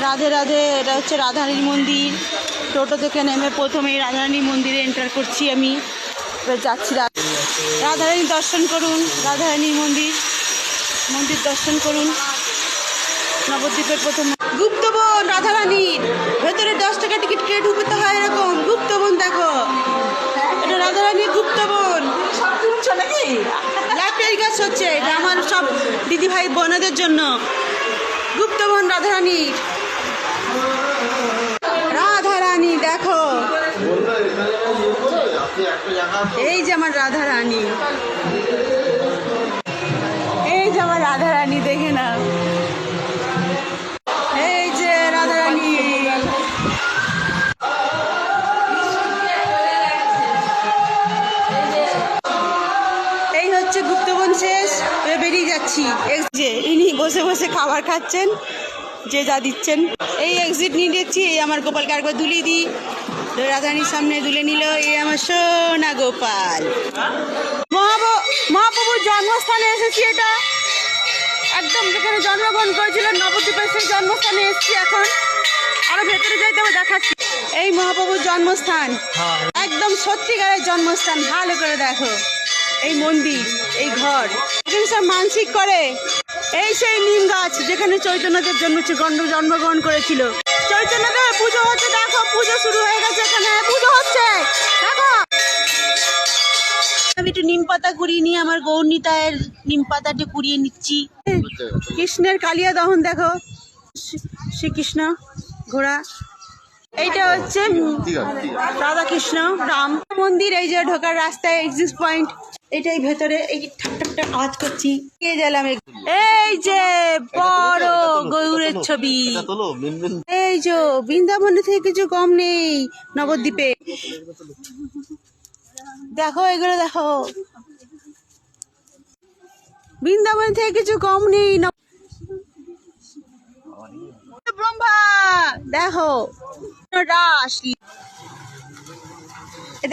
রাধে রাধে। এটা হচ্ছে রাধারানীর মন্দির। টোটো থেকে নেমে প্রথমেই রাধারানীর মন্দিরে এন্টার করছি আমি। এবার যাচ্ছি রাধারানীর দর্শন করুন। রাধারানীর মন্দির দর্শন করুন। নবদ্বীপের প্রথম গুপ্তবন রাধারানীর ভেতরে 10 টাকা টিকিট কেটে ঢুকতে হয়। এরকম গুপ্তবন দেখো, এটা রাধারানীর গুপ্তবন। লাইব্রেরি গাছ হচ্ছে, এটা আমার সব দিদিভাই বোনদের জন্য। গুপ্তবন রাধারানীর। রাধারানী দেখো, এই যে আমার রাধারানী, এই যে আমার রাধারানী, দেখে না, এই যে রাধারানী। এই হচ্ছে গুপ্তবন শেষ, বেরিয়ে যাচ্ছি। যে ইনি বসে বসে খাবার খাচ্ছেন, যে যা দিচ্ছেন। এই এক্সিট নিয়ে দেখছি। এই আমার গোপালকে একবার দুলিয়ে দিই। রাধারানীর সামনে দুলে নিল। এই আমার সোনা গোপাল। মহাপ্রভুর জন্মস্থানে এসেছি। এটা একদম যেখানে জন্মগ্রহণ করেছিলেন নবদ্বীপের, সেই জন্মস্থানে এসেছি। এখন আরো ভেতরে যাইতে হবে, দেখাচ্ছি। এই মহাপ্রভুর জন্মস্থান, একদম সত্যিকারের জন্মস্থান। ভালো করে দেখো এই মন্দির, এই ঘর, এখানে সব মানসিক করে। এই সেই নিম গাছ যেখানে চৈতন্যদেব জন্মগ্রহণ করেছিল। চৈতন্যদেব পুজো হচ্ছে, দেখো পুজো শুরু হয়ে গেছে, এখানে পুজো হচ্ছে দেখো। আমি একটু নিম পাতা কুড়িয়ে নিয়ে আমার গৌরনীতায়ের নিম পাতাটি কুড়িয়ে নিচ্ছি। কৃষ্ণের কালিয়া দহন দেখো, শ্রীকৃষ্ণ ঘোড়া। এইটা হচ্ছে রাধা কৃষ্ণ রাম মন্দির। এই যে ঢোকার রাস্তায় এক্সিট পয়েন্ট, এটাই ভেতরে। এই ঠাক ঠাক ঠাক আওয়াজ করছি, কে গেলাম। এই যে বড় গৌরের ছবি। এই যে বৃন্দাবনে থেকে কিছু কম নেই নবদ্বীপে। দেখো এগুলো দেখো, বৃন্দাবন থেকে কিছু কম নেই। ব্রহ্মা দেখো, রাস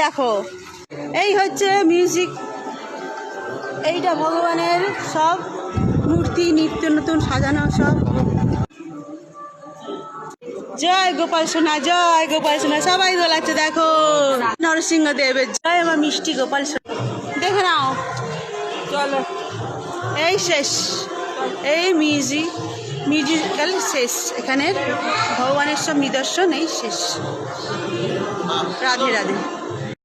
দেখো। এই হচ্ছে মিউজিক। এইটা ভগবানের সব মূর্তি, নিত্য নতুন সাজানো সব। জয় গোপাল সোনা, জয় গোপাল সোনা, সবাই দোলাচ্ছে দেখো। নরসিংহ দেবের জয়। আমার মিষ্টি গোপাল সোনা, দেখে নাও। চলো, এই শেষ, এই মিউজিক্যাল শেষ। এখানের ভগবানের সব নিদর্শন এই শেষ। রাধে রাধে।